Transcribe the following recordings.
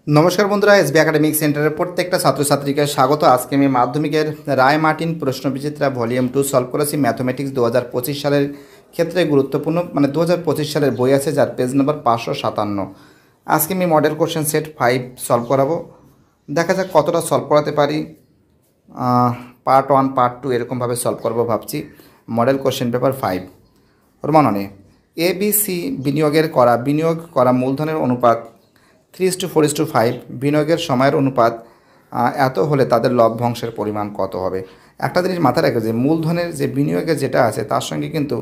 নমস্কার বন্ধুরা, SB academic সেন্টারের প্রত্যেকটা ছাত্রছাত্রীকে স্বাগত। আজকে আমি মাধ্যমিকের রায় মার্টিন প্রশ্নবিচিত্রা ভলিউম 2 সলভ করেছি। ম্যাথমেটিক্স 2025 সালের ক্ষেত্রে গুরুত্বপূর্ণ 2025 সালের বই আছে, যার পেজ নম্বর 557। আজকে আমি মডেল কোশ্চেন সেট 5 সলভ করাবো। দেখা যাক কতটা সলভ করাতে পারি। পার্ট 1 পার্ট 2 এরকমভাবে সলভ করবো ভাবছি। মডেল কোশ্চেন পেপার 5 রোমাননে ABC বিনিয়োগ করা মূলধনের অনুপাত 3:4:5, বিনিয়োগের সময়ের অনুপাত এত হলে তাদের লভ্যাংশের পরিমাণ কত হবে। একটা জিনিস মাথায় রাখবে যে মূলধনের যে বিনিয়োগের যেটা আছে তার সঙ্গে কিন্তু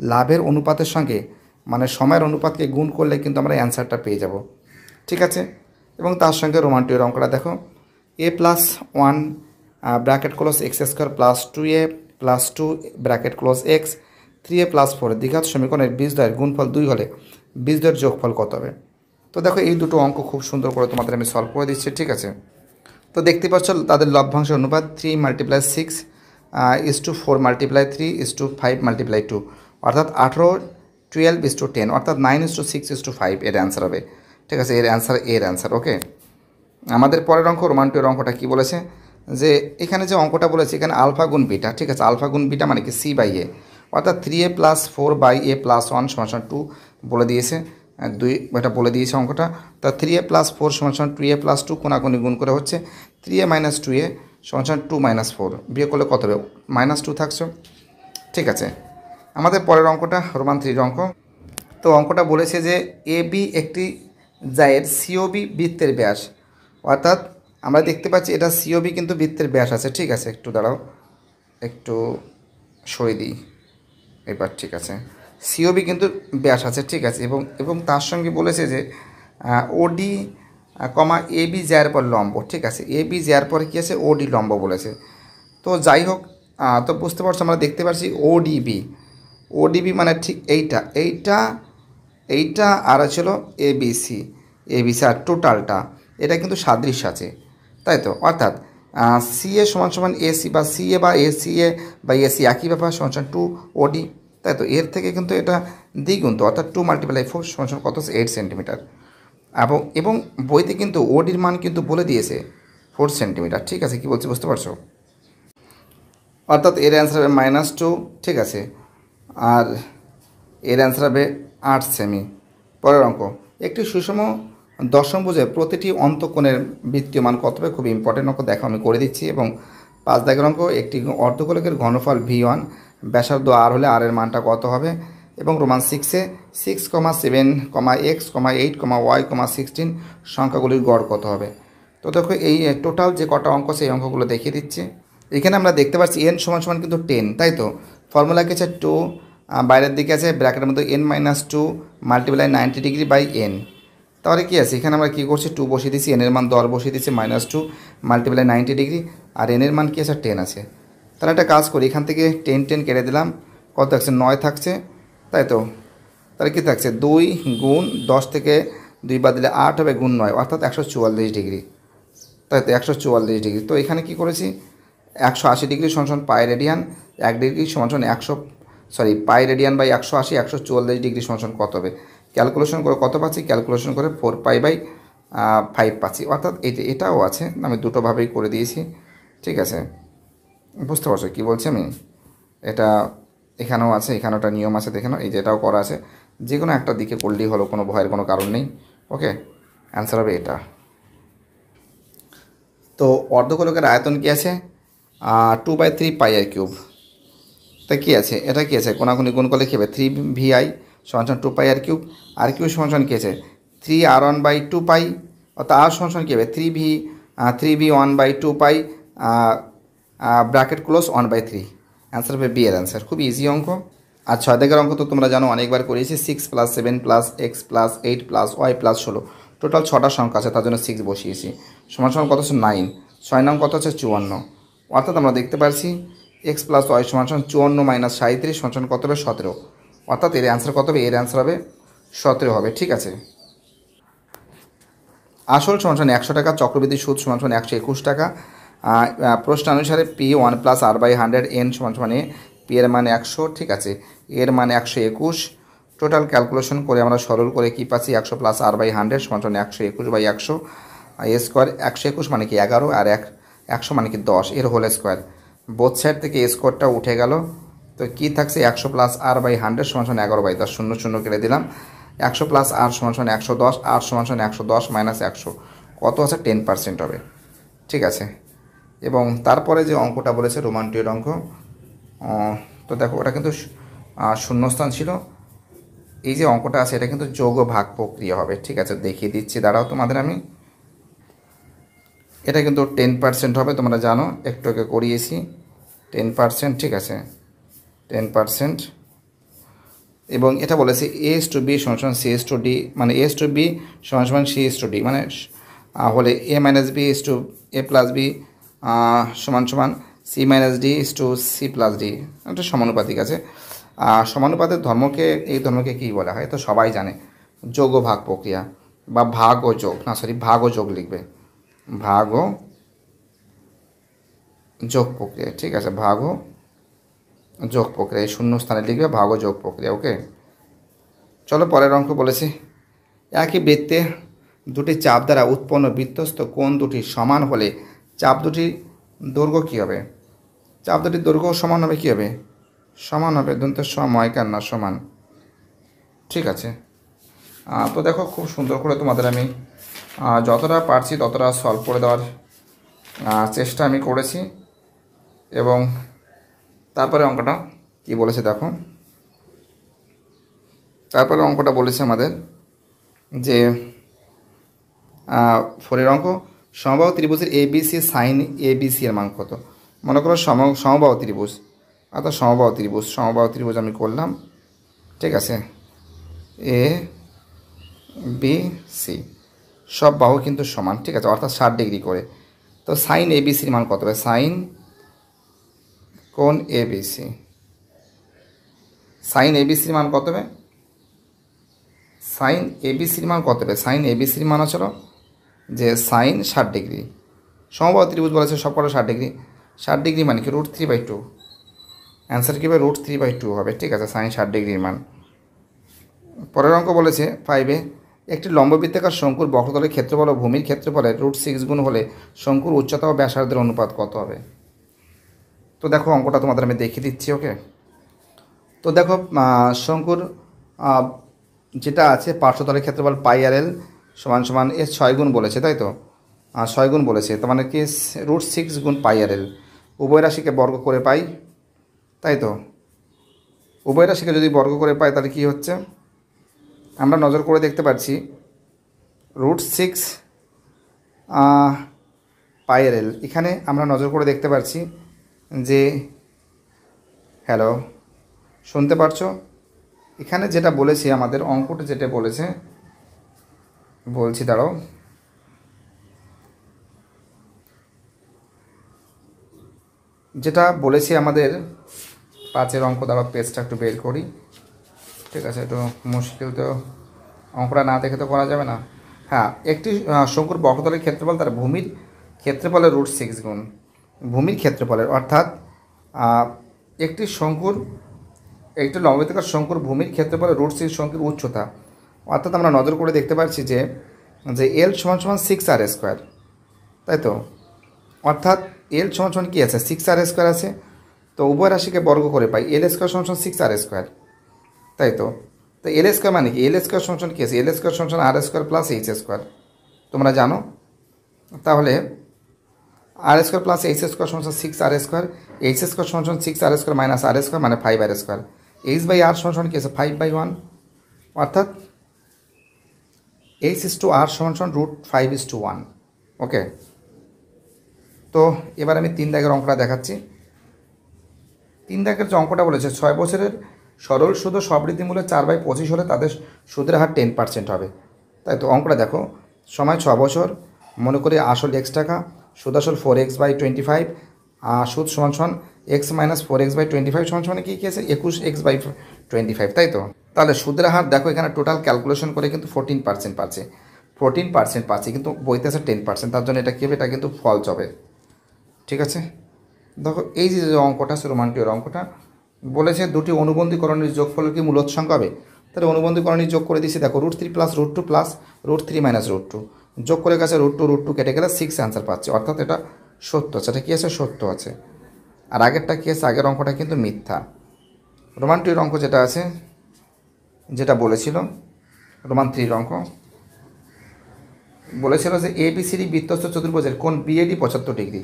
লাভের অনুপাতের সঙ্গে সময়ের অনুপাতকে গুণ করলে কিন্তু আমরা অ্যান্সারটা পেয়ে যাব, ঠিক আছে। এবং তার সঙ্গে রোমান্টিকের অঙ্কটা দেখো, a+1 bracket close x² + 2a + 2 bracket close x 3a+4 দ্বিঘাত সমীকরণের বীজদ্বয়ের গুণফল 2 হলে বীজদ্বয়ের যোগফল কত হবে। তো দেখো এই দুটো অঙ্ক খুব সুন্দর করে তোমাদের আমি সলভ করে দিচ্ছি, ঠিক আছে। তো দেখতে পাচ্ছ তাদের লভ্যাংশের অনুপাত 3 × 6 = 4 × 3 = 5 × 2, অর্থাৎ 18 12 10, অর্থাৎ 9:6:5 এর অ্যান্সার হবে, ঠিক আছে। এর অ্যান্সার ওকে। আমাদের পরের অঙ্ক রোমান্টিকের অঙ্কটা কি বলেছে যে এখানে যে অঙ্কটা বলেছে এখানে আলফা গুণ বিটা, ঠিক আছে। আলফা গুণ বিটা মানে কি c/a, অর্থাৎ 3a + 4/a + 1 = 2 বলে দিয়েছে। এটা বলে দিয়েছে অঙ্কটা। তা 3a + 4 = 2a + 2 কোনাকুনি গুণ করে হচ্ছে 3a - 2a = 2 - 4, বিয়োগ করলে কত হবে, -2 থাকছে, ঠিক আছে। আমাদের পরের অঙ্কটা রোমান 3 অঙ্ক। তো অঙ্কটা বলেছে যে AB একটি জায়ের COB বৃত্তের ব্যাস, অর্থাৎ আমরা দেখতে পাচ্ছি এটা COB কিন্তু বৃত্তের ব্যাস আছে, ঠিক আছে। একটু দাঁড়াও, একটু সরিয়ে দিই এবার, ঠিক আছে। COB কিন্তু ব্যাস আছে, ঠিক আছে। এবং তার সঙ্গে বলেছে যে OD, AB যার পর লম্ব, ঠিক আছে। AB যার পরে কী আছে, OD লম্ব বলেছে। তো যাই হোক, তো বুঝতে পারছো আমরা দেখতে পাচ্ছি ODB মানে ঠিক এইটা আর ছিল ABC আর টোটালটা এটা কিন্তু সাদৃশ্য আছে, তাই তো। অর্থাৎ CA = AC বা CA বা ACA বা AC একই ব্যাপার, = 2 OD, তাই তো। এর থেকে কিন্তু এটা দ্বিগুণ, তো অর্থাৎ 2 × 4 = কত, 8 সেন্টিমিটার। এবং বইতে কিন্তু ওডির মান কিন্তু বলে দিয়েছে 4 সেন্টিমিটার, ঠিক আছে। কি বলছি বুঝতে পারছো, অর্থাৎ এর অ্যান্সার হবে -2, ঠিক আছে। আর এর অ্যান্সার হবে 8 সেমি। পরের অঙ্ক, একটি সুষম দশমভুজে প্রতিটি অন্তঃকোণের বৃত্তীয় মান কত হবে। খুব ইম্পর্টেন্ট অঙ্ক, দেখো আমি করে দিচ্ছি। এবং 5 দাগের অঙ্ক, একটি অর্ধগোলকের ঘনফল V1, ব্যাসার্ধ R হলে R এর মানটা কত হবে। এবং রোমান 6-এ 6, 7, x, 8, y, 16 সংখ্যাগুলির গড় কত হবে। তো দেখো এই টোটাল যে কটা অঙ্ক সেই অঙ্কগুলো দেখিয়ে দিচ্ছি। এখানে আমরা দেখতে পাচ্ছি n = কিন্তু 10, তাই তো। ফর্মুলা কি আছে, 2 বাইরের দিকে আছে ব্র্যাকেটের মধ্যে n - 2 × 90°/n। তাহলে কী আছে, এখানে আমরা কী করছি, 2 বসিয়ে দিচ্ছি, n এর মান 10 বসিয়ে দিচ্ছি, -2 × 90°, আর n এর মান কী আছে, 10 আছে। তাহলে একটা কাজ করি, এখান থেকে 10 কেটে দিলাম, কত থাকছে, 9 থাকছে, তাই তো। তাহলে কী থাকছে, 2 × 10 থেকে 2 বাদ দিলে 8 হবে, গুণ 9, অর্থাৎ 144°, তাই তো 144°। তো এখানে কি করেছি, 180° = pi radian, 1 degree = 100 pi radian by 180, 144° = কত হবে। ক্যালকুলেশন করে কত পাচ্ছি, ক্যালকুলেশন করে 4π/5 পাচ্ছি, অর্থাৎ এটাও আছে। আমি দুটোভাবেই করে দিয়েছি, ঠিক আছে। বুঝতে পারছো কী বলছি আমি। এটা এখানেও আছে, এখানেও একটা নিয়ম আছে, দেখে নাও। এই যে এটাও করা আছে, যে কোনো একটা দিকে করলেই হলো, কোনো ভয়ের কোনো কারণ নেই, ওকে। অ্যান্সার হবে এটা। তো অর্ধগোলকের আয়তন কী আছে, 2/3πr³। তা কী আছে, এটা কী আছে, কোনাকুনি গুণ করলে কী হবে, 3vi = 2πr³। r³ = কী আছে, 3r1/2π, অর্থাৎ r = কী হবে, 3v1/2π ব্র্যাকেট ক্লোজ 1/3। অ্যান্সার হবে বি এর অ্যান্সার। খুব ইজি অঙ্ক। আর 6 দাগের অঙ্ক তো তোমরা জানো, অনেকবার করেছি। 6 + 7 + x + 8 + y + 16, টোটাল 6টা সংখ্যা আছে, তার জন্য 6 বসিয়েছি। সমান কত আছে, 9। 6 নং কত আছে, 54, অর্থাৎ আমরা দেখতে পাচ্ছি x + y = 54 - 37 কত হবে, 17, অর্থাৎ এর অ্যান্সার কত হবে, এর অ্যান্সার হবে 17 হবে, ঠিক আছে। আসল = 100 টাকা, চক্রবৃদ্ধি সুদ = 121 টাকা। প্রশ্নানুসারে P1 + r/100 n = a, P এর মান 100, ঠিক আছে। এর মান 121। টোটাল ক্যালকুলেশন করে আমরা সরল করে কী পাচ্ছি, 100 + r/100 = 121/100। এ স্কোয়ার 121 মানে কি 11 আর 100 মানে কি 10 এর হোল স্কোয়ার। বোথ সাইড থেকে এ স্কোয়ারটা উঠে গেল। তো কী থাকছে 100 প্লাস আর বাই 100 সমান 11/10 শূন্য শূন্য কেটে দিলাম। 100 প্লাস আর সমান 110 আর সমান 110 মাইনাস 100 কত আছে 10% হবে। ঠিক আছে, এবং তারপরে যে অঙ্কটা বলেছে রোমান 2 এর অঙ্ক, তো দেখো ওটা কিন্তু শূন্যস্থান ছিল। এই যে অঙ্কটা আছে এটা কিন্তু যোগ ও ভাগ প্রক্রিয়া হবে। ঠিক আছে, দেখিয়ে দিচ্ছি, দাঁড়াও তোমাদের আমি। এটা কিন্তু 10% হবে, তোমরা জানো, একটু আগে করিয়েছি 10%। ঠিক আছে, 10%। এবং এটা বলেছে এস টু বি সমান সমান সি এস টু ডি, মানে এস টু বি সমান সমান সি এস টু ডি, মানে হলে A minus B is to A plus B সমান সমান C minus D is to C plus D. একটা সমানুপাতিক আছে। সমানুপাতের ধর্মকে, এই ধর্মকে কী বলা হয় তো সবাই জানে, যোগ ও ভাগ প্রক্রিয়া, বা ভাগ ও যোগ, না সরি ভাগ ও যোগ লিখবে, ভাগ ও যোগ প্রক্রিয়া। ঠিক আছে, ভাগ ও যোগ প্রক্রিয়া, এই শূন্য স্থানে লিখবে ভাগ ও যোগ প্রক্রিয়া। ওকে, চলো পরের অঙ্ক বলেছি, একই বৃত্তে দুটি চাপ দ্বারা উৎপন্ন বৃত্তস্থ কোণ দুটি সমান হলে চাপ দুটির দৈর্ঘ্য কী হবে? চাপ দুটির দৈর্ঘ্য সমান হবে, কী হবে? সমান হবে, দন্ত সময়কার না সমান। ঠিক আছে, তো দেখো খুব সুন্দর করে তোমাদের আমি যতটা পারছি ততটা সলভ করে দেওয়ার চেষ্টা আমি করেছি। এবং তারপরে অঙ্কটা কি বলেছে দেখো, তারপরে অঙ্কটা বলেছে আমাদের যে 4 অঙ্ক, সমবাহু ত্রিভুজের এবিসি সাইন এবিসি এর মান কত? মনে করো সমবাহু ত্রিভুজ, অর্থাৎ সমবাহু ত্রিভুজ আমি করলাম। ঠিক আছে, এ বি সি সব বাহু কিন্তু সমান। ঠিক আছে, অর্থাৎ 60 ডিগ্রি করে। তো সাইন এবিসির মান কত হবে? সাইন কোণ এবিসি, সাইন এবিসির মান কত হবে? সাইন এবিসির মান কত হবে? সাইন এবিসির মান হচ্ছিল যে সাইন 60 ডিগ্রি, সমবাহু ত্রিভুজ বলেছে সব কটা 60 ডিগ্রি। 60 ডিগ্রি মানে কি √3/2, অ্যান্সার কী হবে? √3/2 হবে। ঠিক আছে, সাইন 60 ডিগ্রির মান। পরের অঙ্ক বলেছে 5-এ, একটি লম্ববৃত্তাকার শঙ্কুর বক্রতলের ক্ষেত্রফল ও ভূমির ক্ষেত্রফলের √6 গুণ হলে শঙ্কুর উচ্চতা ও ব্যাসার্ধের অনুপাত কত হবে? তো দেখো অঙ্কটা তোমাদের আমি দেখিয়ে দিচ্ছি। ওকে, তো দেখো শঙ্কুর যেটা আছে পার্শ্বতলের ক্ষেত্রফল πr/l সমান সমান এর 6 গুণ বলেছে, তাই তো? 6 গুণ বলেছে, তার মানে কি √6 গুণ πr/l, উভয় রাশিকে বর্গ করে পাই, তাই তো? উভয় রাশিকে যদি বর্গ করে পাই তাহলে কী হচ্ছে? আমরা নজর করে দেখতে পাচ্ছি √6 πr/l, এখানে আমরা নজর করে দেখতে পাচ্ছি যে, হ্যালো শুনতে পারছো? এখানে যেটা বলেছি আমাদের অঙ্কটা যেটা বলেছে, বলছি দাঁড়াও, যেটা বলেছি আমাদের 5-এর অঙ্ক, দাঁড়াও পেজটা একটু বের করি। ঠিক আছে, একটু মুশকিল, তো অঙ্কটা না দেখে তো করা যাবে না। হ্যাঁ, একটি শঙ্কুর বক্রতলের ক্ষেত্রফল তার ভূমির ক্ষেত্রফলের √6 গুণ ভূমির ক্ষেত্রফলের, অর্থাৎ একটি লম্ববৃত্তাকার শঙ্কুর ভূমির ক্ষেত্রফলের √6 শঙ্কুর উচ্চতা, অর্থাৎ আমরা নজর করে দেখতে পাচ্ছি যে এল সমান সমান 6r², তাই তো? অর্থাৎ এল সমান সমান কী আছে? 6r² আছে। তো উভয় রাশিকে বর্গ করে পাই l² সমান সমান 6r², তাই তো? তো l² মানে কি? l² সমান সমান কী আছে? l² সমান সমান r² প্লাস h², তোমরা জানো। তাহলে r² প্লাস h² সমান সমান 6r², h² সমান সমান 6r² মাইনাস r² মানে 5r², h/r সমান সমান কী আছে? 5/1, অর্থাৎ h/r সমান সমান √5:1। ওকে, তো এবার আমি 3 দাগের অঙ্কটা দেখাচ্ছি। 3 দাগের যে অঙ্কটা বলেছে, 6 বছরের সরল সুদ ও সবৃদ্ধি মূল্য 4/25 হলে তাদের সুদের হার 10% হবে, তাই তো? অঙ্কটা দেখো, সময় 6 বছর, মনে করি আসল x টাকা, সুদ আসল 4x/25, সুদ সমান সমান x মাইনাস 4x/25 সমান সমান কী আছে? 21x/25, তাই তো? তাহলে সুদের হার দেখো, এখানে টোটাল ক্যালকুলেশন করে কিন্তু 14% পাচ্ছে, 14% পাচ্ছে, কিন্তু বইতে আছে 10%, তার জন্য এটা কী হবে? এটা কিন্তু ফলস হবে। ঠিক আছে, দেখো এই যে অঙ্কটা আছে রোমান 2 এর অঙ্কটা বলেছে দুটি অনুবন্ধীকরণের যোগফলের কি মূলদ সংখ্যা হবে? তাহলে অনুবন্ধীকরণের যোগ করে দিচ্ছি, দেখো √3 প্লাস √2 প্লাস √3 মাইনাস √2, যোগ করে গেছে √2 কেটে গেলে 6 অ্যান্সার পাচ্ছি, অর্থাৎ এটা সত্য আছে। এটা কী আছে? সত্য আছে। আর আগেরটা কী আছে? আগের অঙ্কটা কিন্তু মিথ্যা। রোমান 2 অঙ্ক যেটা আছে, যেটা বলেছিল রোমান 3 অঙ্ক বলেছিল যে ABCD বৃত্তস্থ চতুর্ভুজের কোন BAD 75 ডিগ্রি,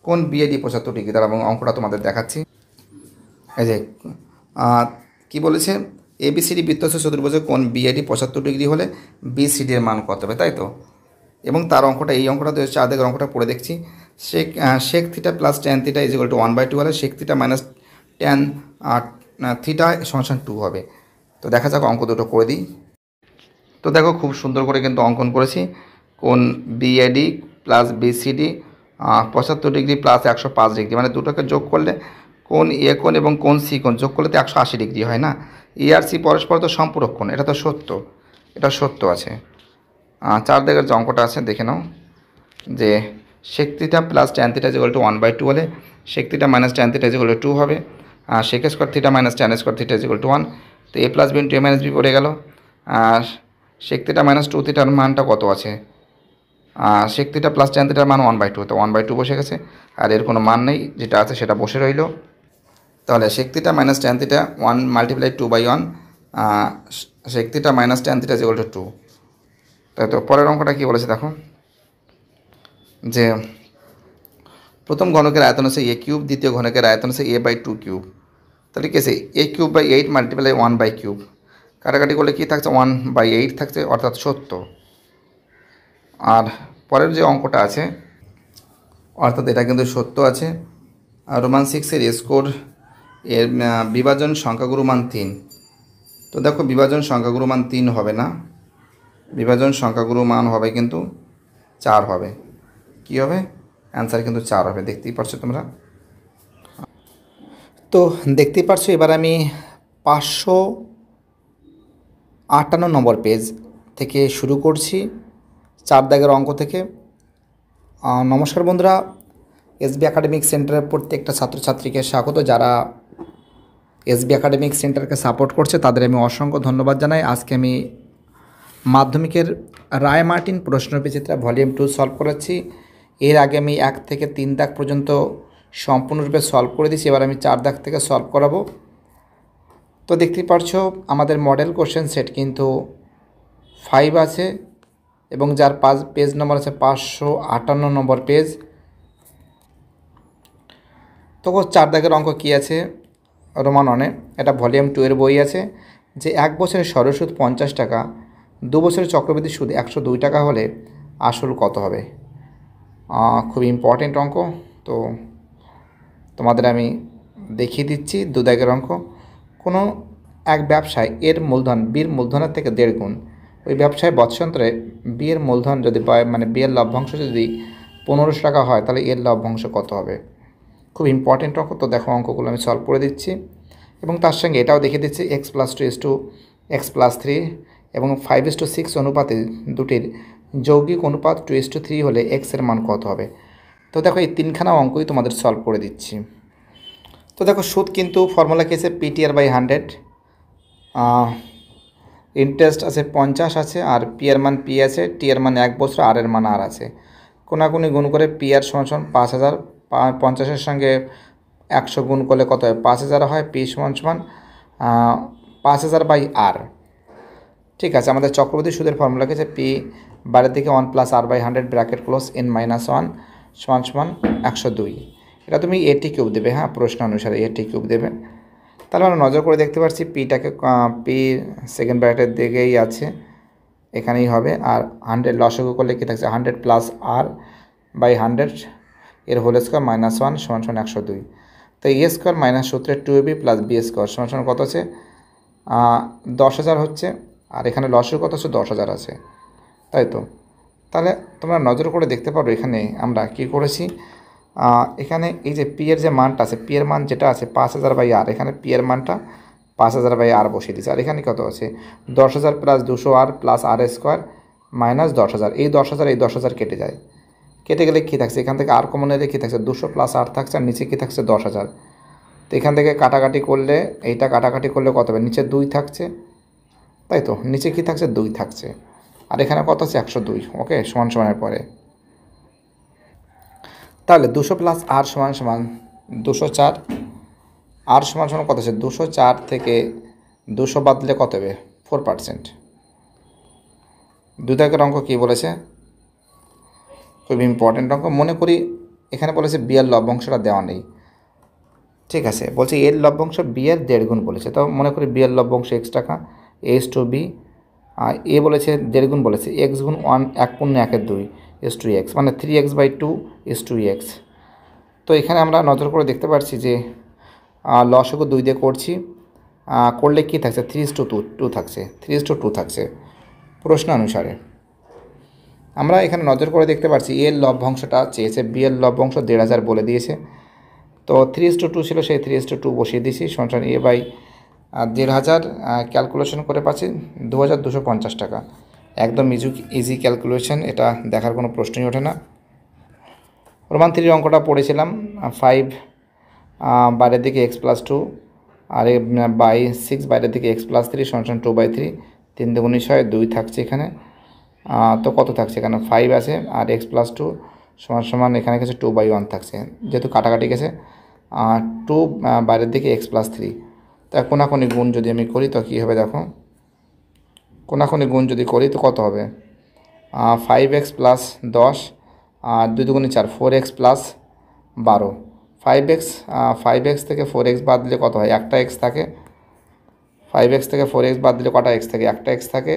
কোন BAD 75 ডিগ্রি। তার এবং অঙ্কটা তোমাদের দেখাচ্ছি। এই যে কী বলেছে, ABCD বৃত্তস্থ চতুর্ভুজের কোন BAD 75 ডিগ্রি হলে BCD এর মান কত হবে, তাই তো। এবং তার অঙ্কটা, এই অঙ্কটা 2004 দিকের অঙ্কটা পড়ে দেখছি। sec theta plus tan theta is equal to 1/2 হলে sec theta minus tan theta সমান 2 হবে। তো দেখা যাক অঙ্ক দুটো করে দিই। তো দেখো খুব সুন্দর করে কিন্তু অঙ্কন করেছি। কোন BAD plus BCD 75 degree plus 105 degree, মানে দুটোকে যোগ করলে কোন A কোণ এবং কোন C কোণ যোগ করলে তো 180 ডিগ্রি হয় না। A আর C পরস্পর তো সম্পূরক কোণ, এটা তো সত্য, এটা সত্য আছে। 4 দিকের যে অঙ্কটা আছে দেখে নাও, যে sec theta plus tan theta is equal to 1/2 হলে sec theta minus tan theta is equal to 2 হবে। sec square theta minus tan square theta is equal to 1। তো A plus B into A minus B পড়ে গেল। আর sec theta minus 2 থিটার মানটা কত আছে? sec theta plus tan থিটার মান 1/2, তো 1/2 বসে গেছে। আর এর কোনো মান নেই, যেটা আছে সেটা বসে রইল। তাহলে sec theta minus tan theta 1 multiply 2/1, sec theta minus tan theta is equal to 2। তাই তো পরের অঙ্কটা কী বলেছে দেখো, যে প্রথম ঘনকের আয়তন হচ্ছে A কিউব, দ্বিতীয় ঘনকের আয়তন হচ্ছে A/2 কিউব। তাহলে কী আছে? A কিউব বাই 8 মাল্টিপ্লাই 1/কিউব, কাটাকাটি করলে কী থাকছে? 1/8 থাকছে, অর্থাৎ সত্য। আর পরের যে অঙ্কটা আছে, অর্থাৎ এটা কিন্তু সত্য আছে। আর রোমান 6-এর স্কোর এর বিভাজন সংখ্যাগুরু মান 3। তো দেখো বিভাজন সংখ্যাগুরু মান 3 হবে না, বিভাজন সংখ্যাগুরু মান হবে কিন্তু 4 হবে। কি হবে? অ্যান্সার কিন্তু 4 হবে, দেখতেই পারছো তোমরা। তো দেখতেই পারছো। এবার আমি 558 নম্বর পেজ থেকে শুরু করছি, 4 দাগের অঙ্ক থেকে। নমস্কার বন্ধুরা, SB একাডেমিক সেন্টারের প্রত্যেকটা ছাত্রছাত্রীকে স্বাগত। যারা SB একাডেমিক সেন্টারকে সাপোর্ট করছে তাদের আমি অসংখ্য ধন্যবাদ জানাই। আজকে আমি মাধ্যমিকের রায় মার্টিন প্রশ্নবিচিত্রা ভলিউম 2 সলভ করেছি। এর আগে আমি 1 থেকে 3 দাগ পর্যন্ত সম্পূর্ণরূপে সলভ করে দিয়েছি। এবার আমি 4 দাগ থেকে সলভ করাবো। তো দেখতেই পারছো আমাদের মডেল কোশ্চেন সেট কিন্তু 5 আছে, এবং যার পেজ নম্বর আছে 558 নম্বর পেজ। তো 4 দাগের অঙ্ক কী আছে? রোমান 1, এটা ভলিউম 2 এর বই আছে, যে 1 বছরের সরল সুদ 50 টাকা, 2 বছরের চক্রবৃদ্ধি সুদ 102 টাকা হলে আসল কত হবে? খুব ইম্পর্টেন্ট অঙ্ক। তো তোমাদের আমি দেখিয়ে দিচ্ছি 2 দাগের অঙ্ক। কোনো এক ব্যবসায় এর মূলধন বির মূলধনের থেকে 1.5 গুণ, ওই ব্যবসায় বৎসন্তরে বিয়ের মূলধন যদি মানে বিয়ের লভ্যাংশ যদি 1500 টাকা হয়, তাহলে এর লভ্যাংশ কত হবে? খুব ইম্পর্টেন্ট অঙ্ক। তো দেখো অঙ্কগুলো আমি সলভ করে দিচ্ছি, এবং তার সঙ্গে এটাও দেখিয়ে দিচ্ছি x+2 x+3 এবং 5:6 অনুপাতে দুটির যৌগিক অনুপাত 2:3 হলে x এর মান কত হবে? তো দেখো এই 3খানা অঙ্কই তোমাদের সলভ করে দিচ্ছি। তো দেখো সুদ কিন্তু ফর্মুলা কি আছে? PTR/100, ইন্টারেস্ট আছে 50 আছে, আর পি এর মান পি আছে, টি এর মান 1 বছর, আর এর মান আর আছে। কোনাকুনি গুণ করে পি আর সমান 5000, 50-এর সঙ্গে 100 গুণ করলে কত হয়? 5000 হয়। পি সমান 5000/r। ঠিক আছে, আমাদের চক্রবর্তী সুদের ফর্মুলা কি আছে? পি বাইরের দিকে 1 + r/100 ব্র্যাকেট ক্লোজ n-1 সমান 102। এটা তুমি এটি কিউব দেবে, হ্যাঁ, প্রশ্ন অনুসারে এটি কিউব দেবে। তাহলে আমরা নজর করে দেখতে পাচ্ছি পিটাকে পি সেকেন্ড ব্র্যাকেটের দিকেই আছে, এখানেই হবে। আর 100 লসাগু করলে কী থাকছে? 100 + r/100 এর হোল স্কোয়ার -1 সমান 102। তো এ স্কোয়ার মাইনাস সূত্রে 2ab + b স্কোয়ার সমান কত আছে? 10,000 হচ্ছে। আর এখানে লসাগু কত আছে? 10,000 আছে, তাই তো। তাহলে তোমরা নজর করে দেখতে পারো এখানে আমরা কি করেছি। এখানে এই যে পি এর যে মানটা আছে, পি এর মান যেটা আছে 5000/r, এখানে পি এর মানটা 5000/r বসিয়ে দিচ্ছে। আর এখানে কত আছে? 10,000 + 200r + r স্কোয়ার মাইনাস 10,000। এই 10,000 এই 10,000 কেটে যায়, কেটে গেলে কী থাকছে? এখান থেকে আর কমন এলে কী থাকছে? 200 + r থাকছে, আর নিচে কী থাকছে? 10,000। তো এখান থেকে কাটাকাটি করলে, এইটা কাটাকাটি করলে কত হবে? নিচে 2 থাকছে, তাই তো। নিচে কী থাকছে? 2 থাকছে। আর এখানে কত আছে 102, ওকে, সমান সমানের পরে। তাহলে 200 প্লাস আর সমান সমান 204, আর সমান সমান কত আছে 204 থেকে 200 বাদ দিলে কত হবে 4%। 2 দাগের অঙ্ক কী বলেছে, খুব ইম্পর্টেন্ট অঙ্ক। মনে করি এখানে বলেছে বি এর লভ্যাংশটা দেওয়া নেই, ঠিক আছে, বলছে এর লভ্যাংশ বি এর 1.5 গুণ বলেছে। তো মনে করি বি এর লভ্যাংশ x টাকা, এস টু বি, আর এ বলেছে 1.5 গুণ বলেছে, এক্স গুণ 1/1 এস টু এক্স, মানে 3x/2 এস টু এক্স। তো এখানে আমরা নজর করে দেখতে পাচ্ছি যে লসাগু 2 দিয়ে করছি, করলে কী থাকছে 3:2 থাকছে, 3:2 থাকছে প্রশ্ন অনুসারে। আমরা এখানে নজর করে দেখতে পাচ্ছি এর লভ্যাংশটা চেয়েছে, বি এর লভ্যাংশ 1,500 বলে দিয়েছে। তো 3:2 ছিল, সেই 3:2 বসিয়ে দিয়েছি, সমান এ বাই 1,500, ক্যালকুলেশন করে পাচ্ছি 2,250 টাকা। একদম ইজি ক্যালকুলেশন, এটা দেখার কোনো প্রশ্নই ওঠে না। রোমান 3 অঙ্কটা পড়েছিলাম, 5 বাইরের দিকে x+2 আর বাই 6 বাইরের দিকে x+3 সমান 2/3, 3 দুগুণে 6, 2 থাকছে এখানে। তো কত থাকছে এখানে 5 আছে, আর x+2 সমান সমান এখানে গেছে 2/1 থাকছে, যেহেতু কাটাকাটি গেছে। 2 বাইরের দিকে x+3, তা কোনাকুনি গুণ যদি আমি করি তো কী হবে দেখো, কোনাকুনি গুণ যদি করি তো কত হবে 5x প্লাস 10 আর 2 দুগুণে 4, 4x প্লাস 12। 5x থেকে 4x বাদ দিলে কত হয়, একটা x থাকে। 5x থেকে 4x বাদ দিলে কটা x থাকে, একটা x থাকে।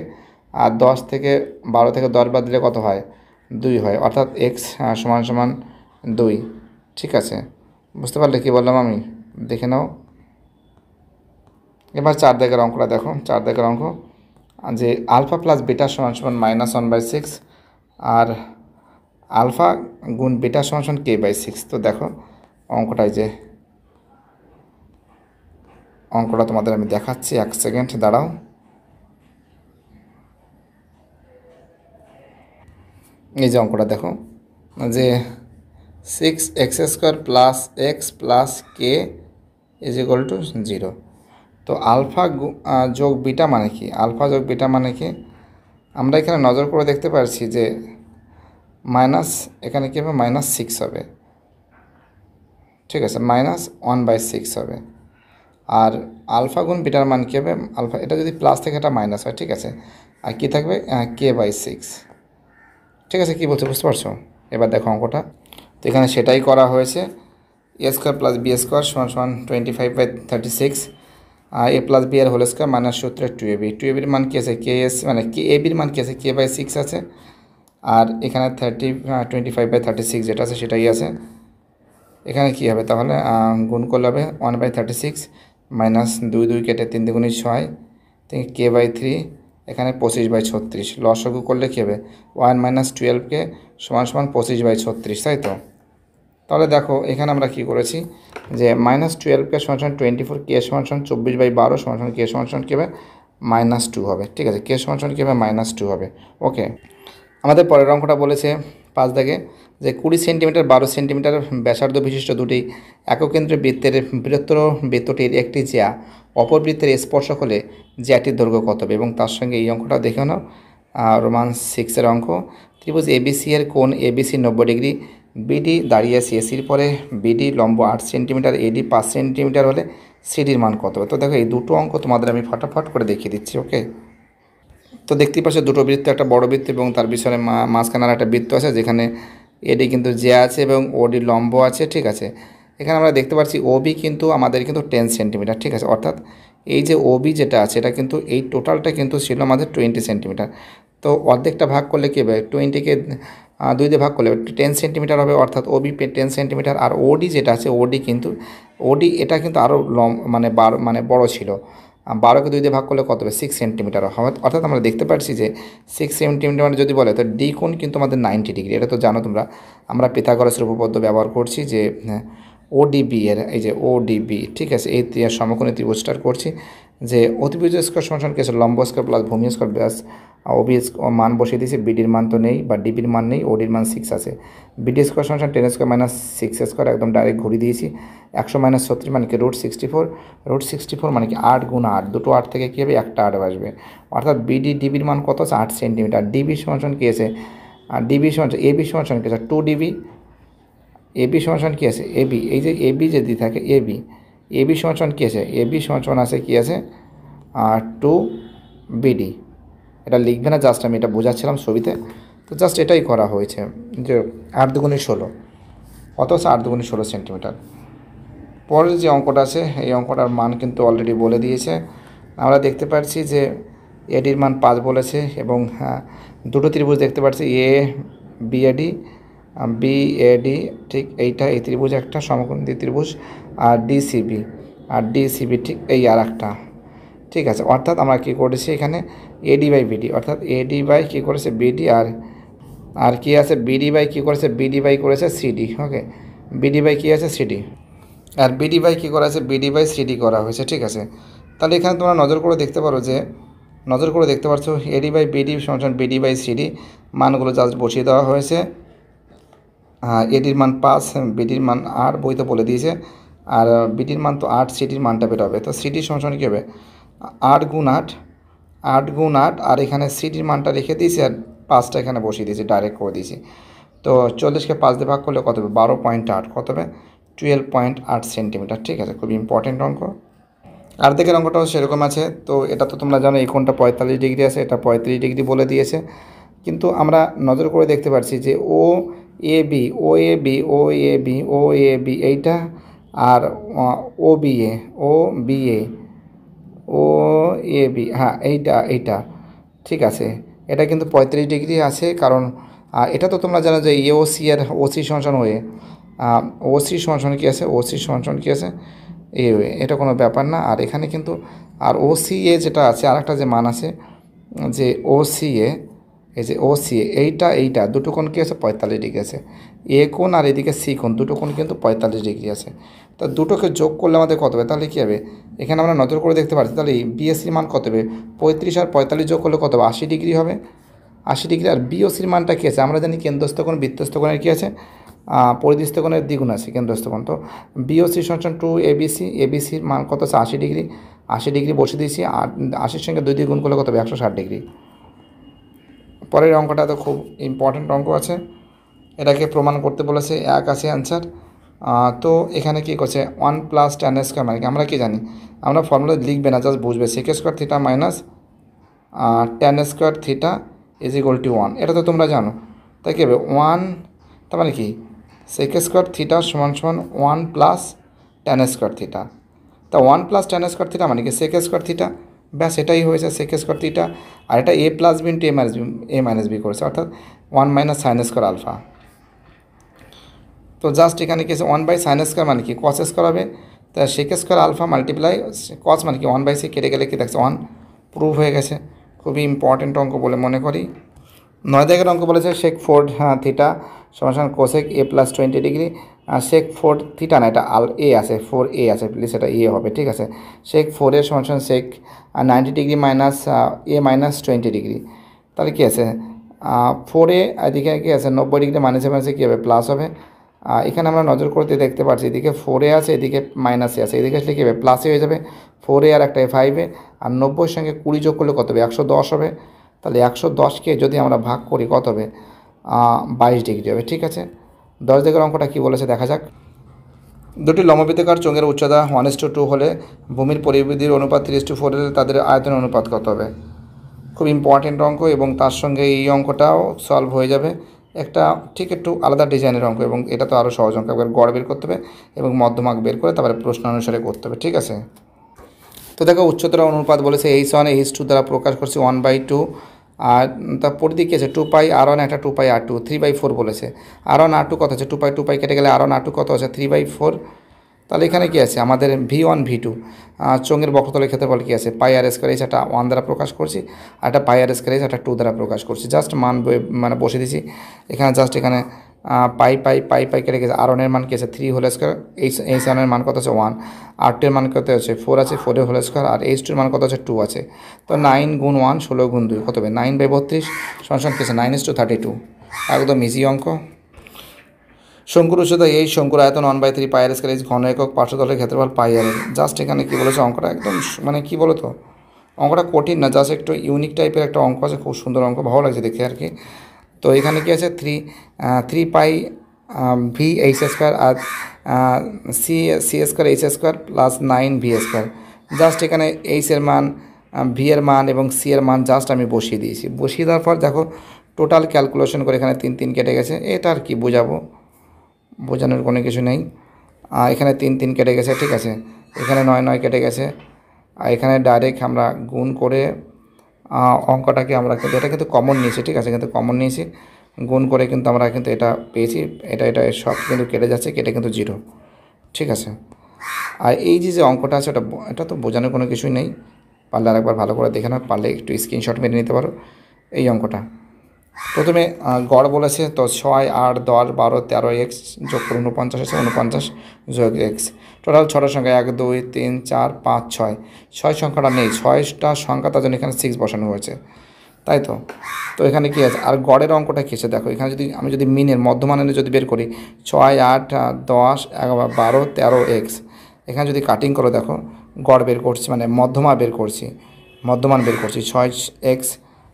আর 10 থেকে 12 থেকে 10 বাদ দিলে কত হয়, 2 হয়, অর্থাৎ x সমান সমান 2। ঠিক আছে, বুঝতে পারলে কি বললাম আমি, দেখে নাও। এবার 4 দাগের অঙ্কটা দেখো। 4 দাগের অঙ্ক যে আলফা প্লাস বিটা সমান সমান -1/6 আর আলফা গুণ বিটা সমান সমান k/6। তো দেখো অঙ্কটাই যে অঙ্কটা তোমাদের আমি দেখাচ্ছি, 1 সেকেন্ড দাঁড়াও। এই যে অঙ্কটা দেখো যে 6x² plus x plus k is equal to 0। তো আলফা যোগ বিটা মানে কি, আলফা যোগ বিটা মানে কি, আমরা এখানে নজর করে দেখতে পাচ্ছি যে মাইনাস, এখানে কী হবে -6 হবে, ঠিক আছে, -1/6 হবে। আর আলফা গুণ বিটার মান কী হবে, আলফা এটা যদি প্লাস থেকে এটা মাইনাস হয়, ঠিক আছে, আর কী থাকবে k/6। ঠিক আছে, কী বলছো বুঝতে পারছো? এবার দেখো অঙ্কটা, তো এখানে সেটাই করা হয়েছে। a² প্লাস b² সমান সমান 25/36 আর a প্লাস b এর হোল স্কোয়ার মাইনাস সূত্রের 2ab। 2ab মান কী আছে, ks মানে ab মান কী আছে, k/6 আছে। আর এখানে 25/36 যেটা আছে সেটাই আছে। এখানে কী হবে তাহলে, গুণ করলে হবে 1/36 মাইনাস 2 কেটে 3 দুগুণে 6, k/3 এখানে 25/36। লসাগু করলে কী হবে 1 - 12 সমান সমান 25/36, তাই তো? তাহলে দেখো এখানে আমরা কি করেছি যে -12 সমান সমান 24, k সমান সমান 24/12 সমান সমান k সমান সমান কী হবে -2 হবে। ঠিক আছে, k সমান সমান কী হবে -2 হবে। ওকে, আমাদের পরের অঙ্কটা বলেছে 5 দাগে যে 20 সেন্টিমিটার 12 সেন্টিমিটার ব্যাসার্ধ বিশিষ্ট দুটি একক কেন্দ্রের বৃত্তের বৃহত্তর বৃত্তটির একটি জ্যা অপর বৃত্তের স্পর্শক হলে জ্যাটির দৈর্ঘ্য কত হবে, এবং তার সঙ্গে এই অঙ্কটা দেখে নাও। রোমান 6-এর অঙ্ক, ত্রিভুজ এবিসি এর কোণ এবিসি 90 ডিগ্রি, বিডি দাঁড়িয়ে আছে এসির পরে, বিডি লম্ব 8 সেন্টিমিটার, এডি 5 সেন্টিমিটার হলে সিডির মান কত হবে। তো দেখো এই দুটো অঙ্ক তোমাদের আমি ফটাফট করে দেখিয়ে দিচ্ছি। ওকে, তো দেখতেই পাচ্ছ দুটো বৃত্ত, একটা বড় বৃত্ত এবং তার পিছনে মাঝখানে আর একটা বৃত্ত আছে, যেখানে এডি কিন্তু জ্যা আছে এবং ওডি লম্ব আছে। ঠিক আছে, এখানে আমরা দেখতে পাচ্ছি ওবি কিন্তু আমাদের কিন্তু 10 সেন্টিমিটার। ঠিক আছে, অর্থাৎ এই যে ওবি যেটা আছে এটা কিন্তু এই টোটালটা কিন্তু ছিল আমাদের 20 সেন্টিমিটার। তো অর্ধেকটা ভাগ করলে কী হবে, 20কে 2 দিয়ে ভাগ করলে 10 সেন্টিমিটার হবে, অর্থাৎ ওবি 10 সেন্টিমিটার। আর ওডি যেটা আছে ওডি এটা কিন্তু আরও মানে বড় ছিল, 12কে 2 দিয়ে ভাগ করলে কত হবে 6 সেন্টিমিটার হবে। অর্থাৎ আমরা দেখতে পাচ্ছি যে 6 সেন্টিমিটার যদি বলে তো ডি কোণ কিন্তু আমাদের 90 ডিগ্রি। এটা তো জানো তোমরা, আমরা পিথাগোরাসের উপপাদ্য ব্যবহার করছি যে ওডিবি এর, এই যে ওডিবি, ঠিক আছে, এই সমকোণী ত্রিভুজটার করছি যে অতিভুজ স্কোয়ার সমান কি আছে, লম্ব স্কোয়ার প্লাস ভূমি স্কোয়ার ব্যাস ওবি মান বসিয়ে দিয়েছি, বিডির মান তো নেই বা ডিবির মান নেই, ওডির মান 6 আছে। বিডি স্কোয়ার সমান 10 স্কোয়ার মাইনাস 6 স্কোয়ার, একদম ডাইরেক্ট ঘুরিয়ে দিয়েছি। 100 মাইনাস 36 মানে কি √64, √64 মানে কি 8 গুণ 8, দুটো 8 থেকে কী হবে একটা 8 আসবে, অর্থাৎ বিডি ডিবির মান কত আছে 8 সেন্টিমিটার। ডিবি সমান কী আছে, আর ডিবি সমান এবি সমান কী আছে 2 ডিবি, এবি সমান কী আছে এবি, এই যে এবি যদি থাকে এবি, এবি সমান কী আছে, এবি সমান আছে কী আছে 2 বিডি। এটা লিখবে না, জাস্ট আমি এটা বোঝাচ্ছিলাম ছবিতে, তো জাস্ট এটাই করা হয়েছে যে 8 দুগুণে 16, কত আছে 8 দুগুণে 16 সেন্টিমিটার। পরের যে অঙ্কটা আছে এই অঙ্কটার মান কিন্তু অলরেডি বলে দিয়েছে। আমরা দেখতে পাচ্ছি যে এডির মান 5 বলেছে এবং দুটো ত্রিভুজ দেখতে পাচ্ছি, এ বিএডি, বিএডি, ঠিক এইটা, এই ত্রিভুজ একটা সমকোণী ত্রিভুজ, আর ডিসিবি, আর ডিসিবি ঠিক এই আর একটা, ঠিক আছে। অর্থাৎ আমরা কী করেছি এখানে এডি বাই বিডি, অর্থাৎ এডি বাই কী করেছে বিডি, আর কী আছে বিডি বাই কী করেছে, বিডি বাই করেছে সিডি, ওকে, বিডি বাই কী আছে সিডি, আর বিডি বাই কী করা আছে বিডি বাই সিডি করা হয়েছে, ঠিক আছে। তাহলে এখানে তোমরা নজর করে দেখতে পারো যে এডি বাই বিডি সমান বিডি বাই সিডি, মানগুলো জাস্ট বসিয়ে দেওয়া হয়েছে। এডির মান 5, বিডির মান 8 বইতে বলে দিয়েছে, আর বিডির মান তো 8, সিডির মানটা বেরোবে, তো সিডির সমান কী হবে 8 গুণ 8, 8 গুণ 8, আর এখানে সিডির মানটা রেখে দিয়েছি আর 5টা এখানে বসিয়ে দিয়েছি, ডাইরেক্ট করে দিয়েছি। তো 40কে 5 দিয়ে ভাগ করলে কত হবে 12.8, কত হবে 12.8 সেন্টিমিটার, ঠিক আছে। খুবই ইম্পর্টেন্ট অঙ্ক। আর দেখের অঙ্কটাও সেরকম আছে, তো এটা তো তোমরা জানো এই কোণটা 45 ডিগ্রি আছে, এটা 35 ডিগ্রি বলে দিয়েছে, কিন্তু আমরা নজর করে দেখতে পাচ্ছি যে ও A B, O A B, O A B, O A B এইটা, আর ও B A, O B A, O A B, হ্যাঁ এইটা ঠিক আছে, এটা কিন্তু 35 ডিগ্রি আছে, কারণ এটা তো তোমরা জানো যে এ ও সি এর ওসি সমান হয়ে ওসি সমান কী আছে, ওসি সমান কী আছে এ, এটা কোনো ব্যাপার না। আর এখানে কিন্তু আর ও সি এ যেটা আছে আর একটা যে মান আছে যে ও সি এ, এই যে ও সি এ এইটা দুটো কোণ কী আছে 45 ডিগ্রি আছে, এ কোণ আর এদিকে সি কোণ দুটো কোণ কিন্তু 45 ডিগ্রি আছে। তা দুটোকে যোগ করলে আমাদের কত হবে, তাহলে কী হবে এখানে আমরা নজর করে দেখতে পাচ্ছি, তাহলে বিএসির মান কত হবে 35 আর 45 যোগ করলে কত হবে 80 ডিগ্রি হবে, 80 ডিগ্রি। আর বিওসির মানটা কী আছে, আমরা জানি কেন্দ্রস্থ কোণ বৃত্তস্থ কোণের কী আছে পরিদৃষ্ট কোণের দ্বিগুণ আছে কেন্দ্রস্থ কোণ, তো বিওসি সমান 2 এবিসি, এবিসির মান কত আছে 80 ডিগ্রি, 80 ডিগ্রি বসে দিয়েছি, আর 80-র সঙ্গে 2 দিয়ে গুণ করলে কত হবে 160 ডিগ্রি। পরের অঙ্কটা তো খুব ইম্পর্ট্যান্ট অঙ্ক আছে, এটাকে প্রমাণ করতে বলেছে, 1 আছে অ্যান্সার। তো এখানে কী করছে 1 + tan স্কোয়ার মানে কি আমরা কি জানি, আমরা ফর্মুলা লিখবে না, জাস্ট বুঝবে sec square theta minus tan square theta is equal to 1, এটা তো তোমরা জানো। তাই কী হবে 1, তার মানে কি sec স্কোয়ার থিটা সমান 1 + tan স্কোয়ার থিটা, তা 1 + tan স্কোয়ার থিটা মানে কি sec স্কোয়ার থিটা, ব্যাস এটাই হয়েছে sec স্কোয়ার থিটা। আর এটা a + b into a minus B করেছে, অর্থাৎ 1 - sin স্কোয়ার আলফা। তো জাস্ট এখানে কি আছে 1/sin স্কোয়ার মানে কি cos স্কোয়ার হবে, তা sec square alpha multiply cos মানে কি 1/sec কেটে গেলে কি দেখছে 1, প্রুভ হয়ে গেছে। খুবই ইম্পর্টেন্ট অঙ্ক বলে মনে করি। 9 দাগের অঙ্ক বলেছে sec 4 থিটা সমান cosec a + 20 degree, sec 4 theta না, এটা এ আছে 4a আছে, প্লিজ এটা এ হবে, ঠিক আছে। sec 4 এর সমান sec 90 degree minus a - 20 degree, তাহলে কী আছে 4a, এদিকে কী আছে 90 ডিগ্রি মাইনাসে কী হবে প্লাস হবে। এখানে আমরা নজর করতে দেখতে পাচ্ছি এদিকে 4a আছে, এদিকে মাইনাসে আছে, এদিকে আসলে কী হবে প্লাসে হয়ে যাবে, 4a আর একটা 5a, আর 90-এর সঙ্গে 20 যোগ করলে কত হবে 110 হবে। তাহলে 110কে যদি আমরা ভাগ করি কত হবে 22 ডিগ্রি হবে, ঠিক আছে। 10 দাগের অঙ্কটা কী বলেছে দেখা যাক। দুটি লম্ববৃত্তাকার চোঙের উচ্চতা 1:2 হলে ভূমির পরিবৃদ্ধির অনুপাত 3:4 হলে তাদের আয়তনের অনুপাত কত হবে। খুব ইম্পর্টেন্ট অঙ্ক, এবং তার সঙ্গে এই অঙ্কটাও সলভ হয়ে যাবে। একটা ঠিক একটু আলাদা ডিজাইনের অঙ্ক, এবং এটা তো আরও সহজ অঙ্ক, একবার গড় বের করতে হবে এবং মধ্যমাক বের করে তারপরে প্রশ্ন অনুসারে করতে হবে, ঠিক আছে। তো দেখো উচ্চতার অনুপাত বলেছে h1 h2 দ্বারা প্রকাশ করছে 1/2, আর তার পরিধি কী আছে 2π r1 একটা 2π r2, 3/4 বলেছে। r1 r2 কত আছে 2π কেটে গেলে r1 r2 কত আছে 3/4। তাহলে এখানে কী আছে আমাদের v1 v2 চোঙের বক্রতলের ক্ষেত্রফল কী আছে পাই আর স্কোয়ার এইচ, একটা 1 দ্বারা প্রকাশ করছি, আর একটা পাই আর স্কোয়ার এইচ একটা 2 দ্বারা প্রকাশ করছি। জাস্ট মান মানে বসে দিছি এখানে, জাস্ট এখানে পাই পাই পাই পাই কেটে গেছে। আর ওয়ানের মান কি আছে 3 হোল স্কোয়ার, এইচ ওয়ানের মান কত আছে 1, আর টু এর মান কত আছে 4 আছে, 4 হোল স্কোয়ার, আর এইচ টুর মান কত আছে 2 আছে। তো 9 গুণ 1 16 গুণ 2 কত হবে 9/32 সমান কি আছে 9:32। একদম ইজি অঙ্ক। শঙ্কুর উচ্চতা এই, শঙ্কুর আয়তন 1/3 পাই আর স্কয়ার, ঘন একক পার্শ্বতলের ক্ষেত্রফল পাই আর। জাস্ট এখানে কী বলেছে অঙ্কটা একদম মানে কী বলো তো, অঙ্কটা কঠিন না, জাস্ট একটু ইউনিক টাইপের একটা অঙ্ক আছে, খুব সুন্দর অঙ্ক, ভালো লাগছে দেখে আর কি। তো এখানে কি আছে 3 পাই ভি এইচ স্কোয়ার আর C square H square plus 9 V square. Just এখানে এইচ এর মান, ভি এর মান এবং সি এর মান জাস্ট আমি বসিয়ে দিয়েছি। বসিয়ে দেওয়ার পর দেখো টোটাল ক্যালকুলেশন করে এখানে 3 3 কেটে গেছে। এটা আর কি বোঝাবো, বোঝানোর কোনো কিছু নেই। এখানে 3 3 কেটে গেছে, ঠিক আছে। এখানে 9 9 কেটে গেছে। আর এখানে ডাইরেক্ট আমরা গুণ করে অঙ্কটাকে আমরা কিন্তু এটা কিন্তু কমন নিয়েছি, ঠিক আছে, কিন্তু কমন নিয়েছি, গুণ করে কিন্তু আমরা কিন্তু এটা পেয়েছি। এটা সব কিন্তু কেটে যাচ্ছে, কেটে কিন্তু 0, ঠিক আছে। আর এই যে অঙ্কটা আছে এটা তো বোঝানোর কোনো কিছুই নেই, পারলে আরেকবার ভালো করে দেখে নাও, পারলে একটু স্ক্রিনশট মেরে নিতে পারো। এই অঙ্কটা প্রথমে গড় বলেছে, তো 6 8 10 12 13 এক্স যোগ করে 49 আছে, 49 যোগ এক্স, টোটাল 6টা সংখ্যা 1 2 3 4 5 6, 6 সংখ্যাটা নেই, 6টা সংখ্যা তার জন্য এখানে 6 বসানো হয়েছে, তাই তো। তো এখানে কী আছে, আর গড়ের অঙ্কটা কী আছে দেখো, এখানে যদি আমি মিনের মধ্যমানের যদি বের করি 6 8 10 11 12 13 এক্স, এখানে যদি কাটিং করো দেখো গড় বের করছি, মানে মধ্যমা বের করছি, মধ্যমান বের করছি 6 এক্স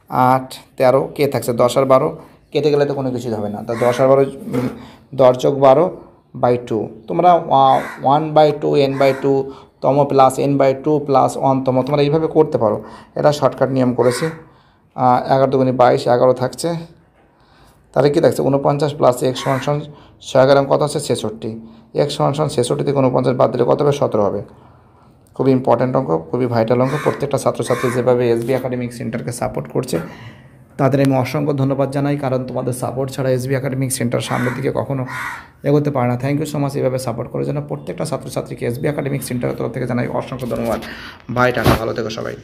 8 13 কে থাকছে 10 আর 12, কেটে গেলে তো কোনো কিছুই হবে না। তা 10 আর 12 10 যোগ 12/2, তোমরা 1/2 n/2 তম প্লাস n/2 প্লাস 1 তম, তোমরা এইভাবে করতে পারো, এটা শর্টকাট নিয়ম করেছি। 11 দুগুণে 22, 11 থাকছে, তাহলে কী থাকছে 49 প্লাস x সমান 6 কত আছে 66, x সমান 66 থেকে 49 বাদ দিলে কত হবে 17 হবে। খুবই ইম্পর্ট্যান্ট অঙ্ক, খুবই ভাইটাল অঙ্ক। প্রত্যেকটা ছাত্রছাত্রী যেভাবে এসবি একাডেমিক সেন্টারকে সাপোর্ট করছে তাদের আমি অসংখ্য ধন্যবাদ জানাই, কারণ তোমাদের সাপোর্ট ছাড়া এসবি একাডেমিক সেন্টার সামনের দিকে কখনো এগোতে পারে না। থ্যাংক ইউ সো মাচ এইভাবে সাপোর্ট করার জন্য। প্রত্যেকটা ছাত্রছাত্রীকে এসবি একাডেমিক সেন্টারের তরফ থেকে জানাই অসংখ্য ধন্যবাদ। ভাই টাটা, ভালো থেকো সবাই।